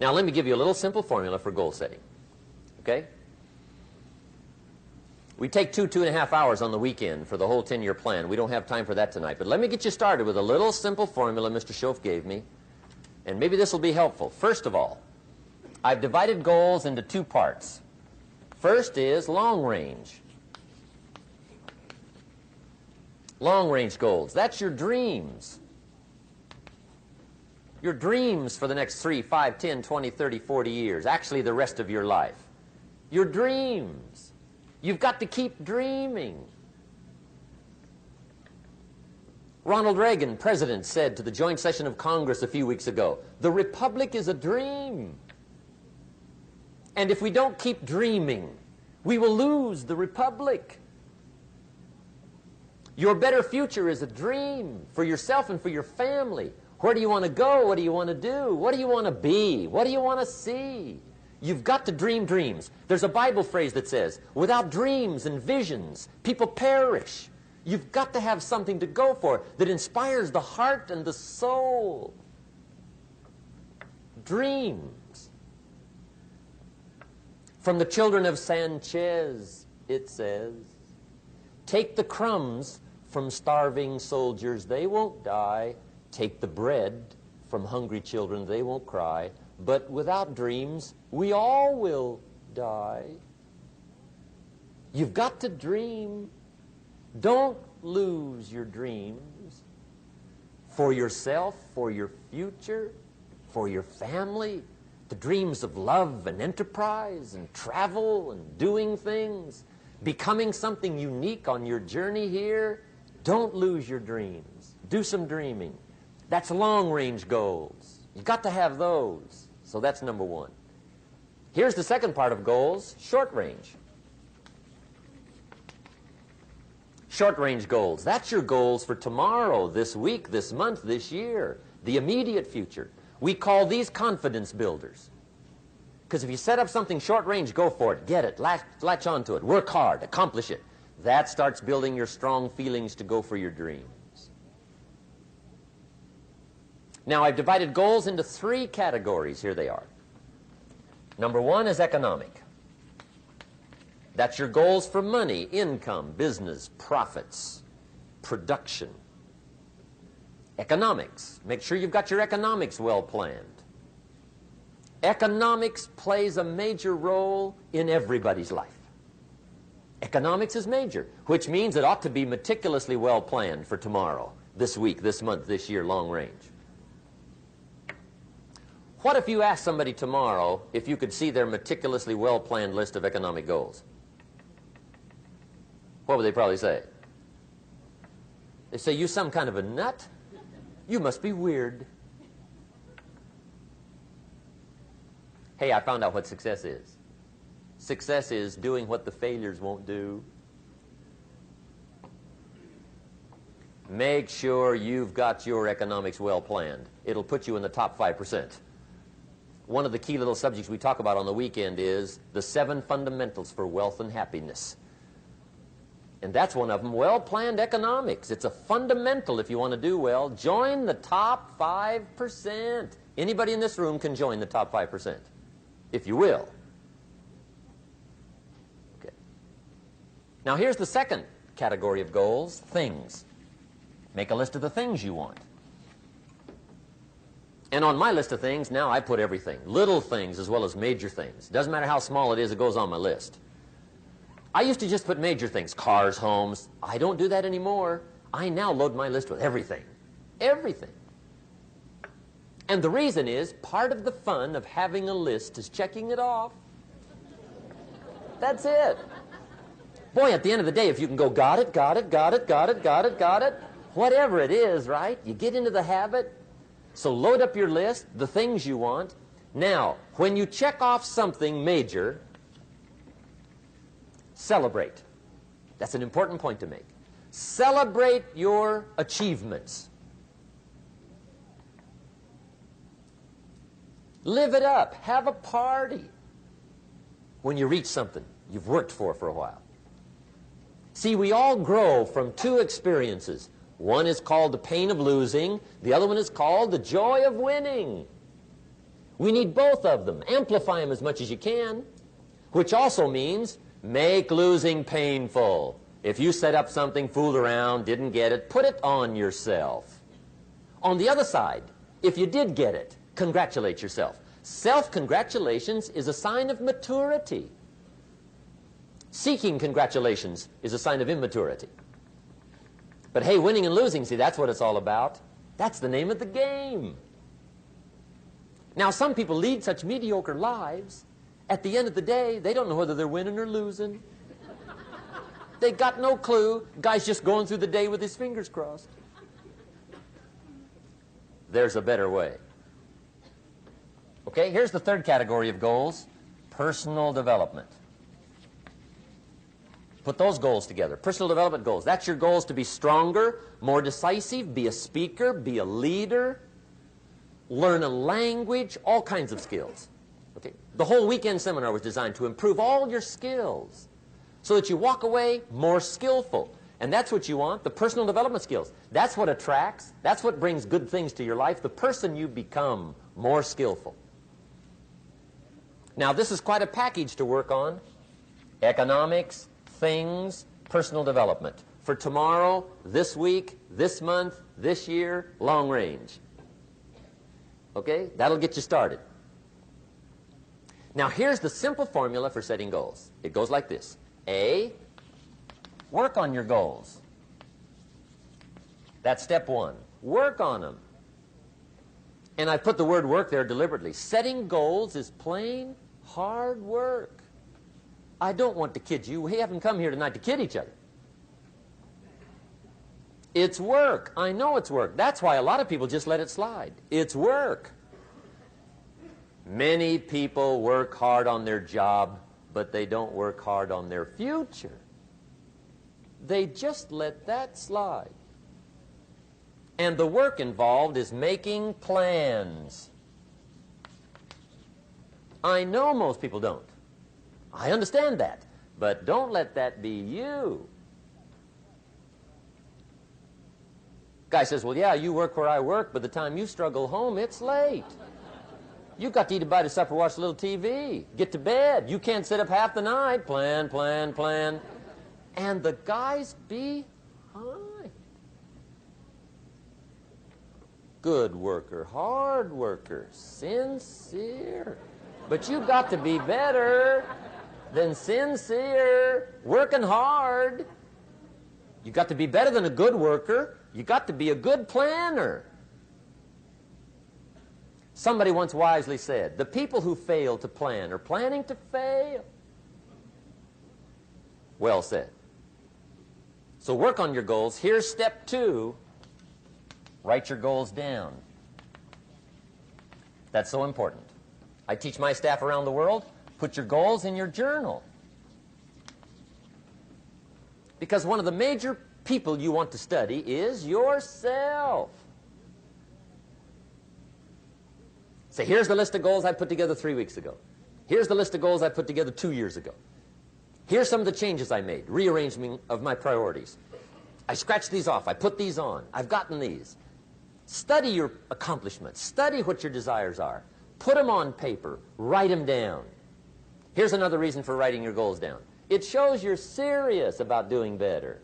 Now, let me give you a little simple formula for goal setting. Okay? We take 2.5 hours on the weekend for the whole 10-year plan. We don't have time for that tonight. But let me get you started with a little simple formula Mr. Schoaf gave me. And maybe this will be helpful. First of all, I've divided goals into two parts. First is long range. Long range goals. That's your dreams. Your dreams for the next 3, 5, 10, 20, 30, 40 years. Actually, the rest of your life. Your dreams. You've got to keep dreaming. Ronald Reagan, president, said to the joint session of Congress a few weeks ago, "The Republic is a dream. And if we don't keep dreaming, we will lose the Republic." Your better future is a dream for yourself and for your family. Where do you want to go? What do you want to do? What do you want to be? What do you want to see? You've got to dream dreams. There's a Bible phrase that says, without dreams and visions, people perish. You've got to have something to go for that inspires the heart and the soul. Dreams. From the children of Sanchez, it says, take the crumbs from starving soldiers, they won't die. Take the bread from hungry children, they won't cry. But without dreams, we all will die. You've got to dream. Don't lose your dreams for yourself, for your future, for your family. The dreams of love and enterprise and travel and doing things, becoming something unique on your journey here. Don't lose your dreams. Do some dreaming. That's long-range goals. You've got to have those. So that's number one. Here's the second part of goals, short-range. Short-range goals. That's your goals for tomorrow, this week, this month, this year, the immediate future. We call these confidence builders. Because if you set up something short-range, go for it, get it, latch onto it, work hard, accomplish it. That starts building your strong feelings to go for your dreams. Now, I've divided goals into 3 categories. Here they are. Number 1 is economic. That's your goals for money, income, business, profits, production. Economics. Make sure you've got your economics well planned. Economics plays a major role in everybody's life. Economics is major, which means it ought to be meticulously well planned for tomorrow, this week, this month, this year, long range. What if you asked somebody tomorrow if you could see their meticulously well-planned list of economic goals? What would they probably say? They say, you some kind of a nut? You must be weird. Hey, I found out what success is. Success is doing what the failures won't do. Make sure you've got your economics well planned. It'll put you in the top 5%. One of the key little subjects we talk about on the weekend is the 7 fundamentals for wealth and happiness. And that's one of them, well-planned economics. It's a fundamental if you want to do well. Join the top 5%. Anybody in this room can join the top 5%, if you will. Okay. Now here's the second category of goals, things. Make a list of the things you want. And on my list of things, now I put everything. Little things as well as major things. Doesn't matter how small it is, it goes on my list. I used to just put major things, cars, homes. I don't do that anymore. I now load my list with everything. Everything. And the reason is, part of the fun of having a list is checking it off. That's it. Boy, at the end of the day, if you can go, got it, got it, got it, got it, got it, got it, whatever it is, right? You get into the habit. So load up your list, the things you want. Now, when you check off something major, celebrate. That's an important point to make. Celebrate your achievements. Live it up. Have a party when you reach something you've worked for a while. See, we all grow from 2 experiences. One is called the pain of losing. The other one is called the joy of winning. We need both of them. Amplify them as much as you can, which also means make losing painful. If you set up something, fooled around, didn't get it, put it on yourself. On the other side, if you did get it, congratulate yourself. Self-congratulations is a sign of maturity. Seeking congratulations is a sign of immaturity. But hey, winning and losing, see, that's what it's all about. That's the name of the game. Now, some people lead such mediocre lives, at the end of the day, they don't know whether they're winning or losing. They got no clue. Guy's just going through the day with his fingers crossed. There's a better way. Okay, here's the third category of goals, personal development. Put those goals together. Personal development goals. That's your goals to be stronger, more decisive, be a speaker, be a leader, learn a language, all kinds of skills. Okay? The whole weekend seminar was designed to improve all your skills so that you walk away more skillful. And that's what you want, the personal development skills. That's what attracts, that's what brings good things to your life, the person you become more skillful. Now, this is quite a package to work on. Economics, things, personal development. For tomorrow, this week, this month, this year, long range. Okay? That'll get you started. Now, here's the simple formula for setting goals. It goes like this. A, work on your goals. That's step one. Work on them. And I put the word work there deliberately. Setting goals is plain hard work. I don't want to kid you. We haven't come here tonight to kid each other. It's work. I know it's work. That's why a lot of people just let it slide. It's work. Many people work hard on their job, but they don't work hard on their future. They just let that slide. And the work involved is making plans. I know most people don't. I understand that. But don't let that be you. Guy says, well, yeah, you work where I work. By the time you struggle home, it's late. You got to eat a bite of supper, watch a little TV, get to bed. You can't sit up half the night. Plan, plan, plan. And the guy's behind. Good worker, hard worker, sincere. But you got to be better than sincere, working hard. You got to be better than a good worker. You got to be a good planner. Somebody once wisely said, the people who fail to plan are planning to fail. Well said. So work on your goals. Here's step two. Write your goals down. That's so important. I teach my staff around the world, put your goals in your journal. Because one of the major people you want to study is yourself. Say, here's the list of goals I put together 3 weeks ago. Here's the list of goals I put together 2 years ago. Here's some of the changes I made, rearrangement of my priorities. I scratched these off. I put these on. I've gotten these. Study your accomplishments. Study what your desires are. Put them on paper. Write them down. Here's another reason for writing your goals down. It shows you're serious about doing better.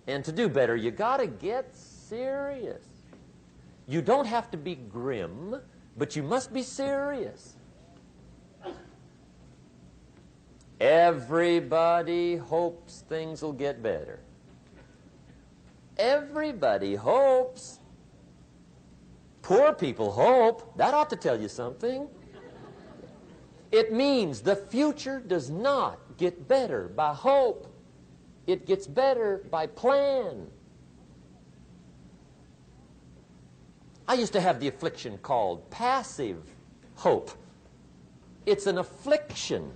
And to do better, you got to get serious. You don't have to be grim, but you must be serious. Everybody hopes things will get better. Everybody hopes. Poor people hope. That ought to tell you something. It means the future does not get better by hope. It gets better by plan. I used to have the affliction called passive hope. It's an affliction.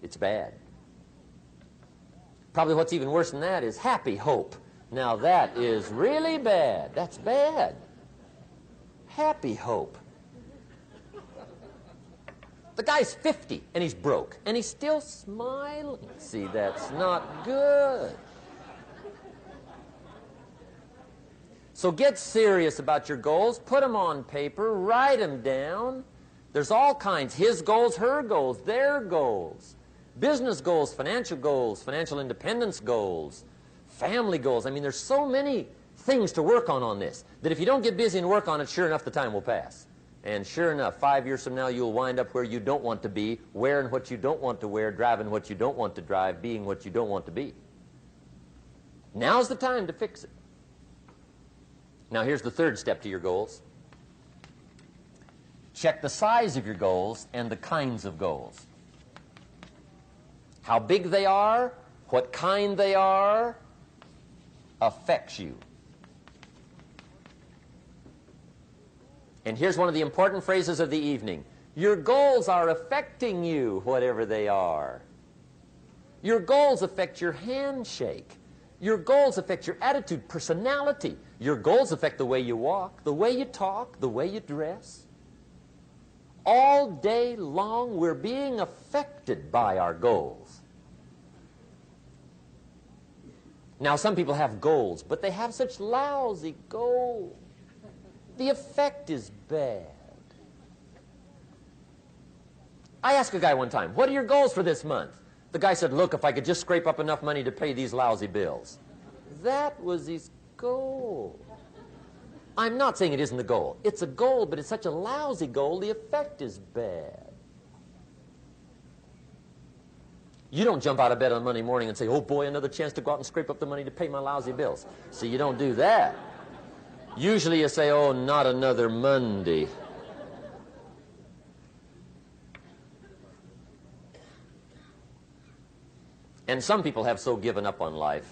It's bad. Probably what's even worse than that is happy hope. Now that is really bad. That's bad. Happy hope. The guy's 50 and he's broke and he's still smiling. See, that's not good. So get serious about your goals. Put them on paper. Write them down. There's all kinds. His goals, her goals, their goals. Business goals, financial independence goals, family goals. I mean, there's so many things to work on this that if you don't get busy and work on it, sure enough, the time will pass. And sure enough, 5 years from now, you'll wind up where you don't want to be, wearing what you don't want to wear, driving what you don't want to drive, being what you don't want to be. Now's the time to fix it. Now, here's the third step to your goals. Check the size of your goals and the kinds of goals. How big they are, what kind they are, affects you. And here's one of the important phrases of the evening. Your goals are affecting you, whatever they are. Your goals affect your handshake. Your goals affect your attitude, personality. Your goals affect the way you walk, the way you talk, the way you dress. All day long, we're being affected by our goals. Now, some people have goals, but they have such lousy goals. The effect is bad. I asked a guy one time, what are your goals for this month? The guy said, look, if I could just scrape up enough money to pay these lousy bills. That was his goal. I'm not saying it isn't the goal. It's a goal, but it's such a lousy goal, the effect is bad. You don't jump out of bed on Monday morning and say, oh boy, another chance to go out and scrape up the money to pay my lousy bills. See, you don't do that. Usually you say, oh, not another Monday. And some people have so given up on life,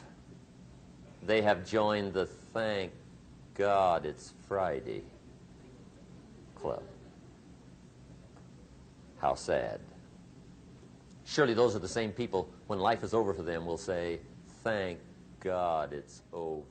they have joined the thank God it's Friday club. How sad. Surely those are the same people, when life is over for them, will say, thank God it's over.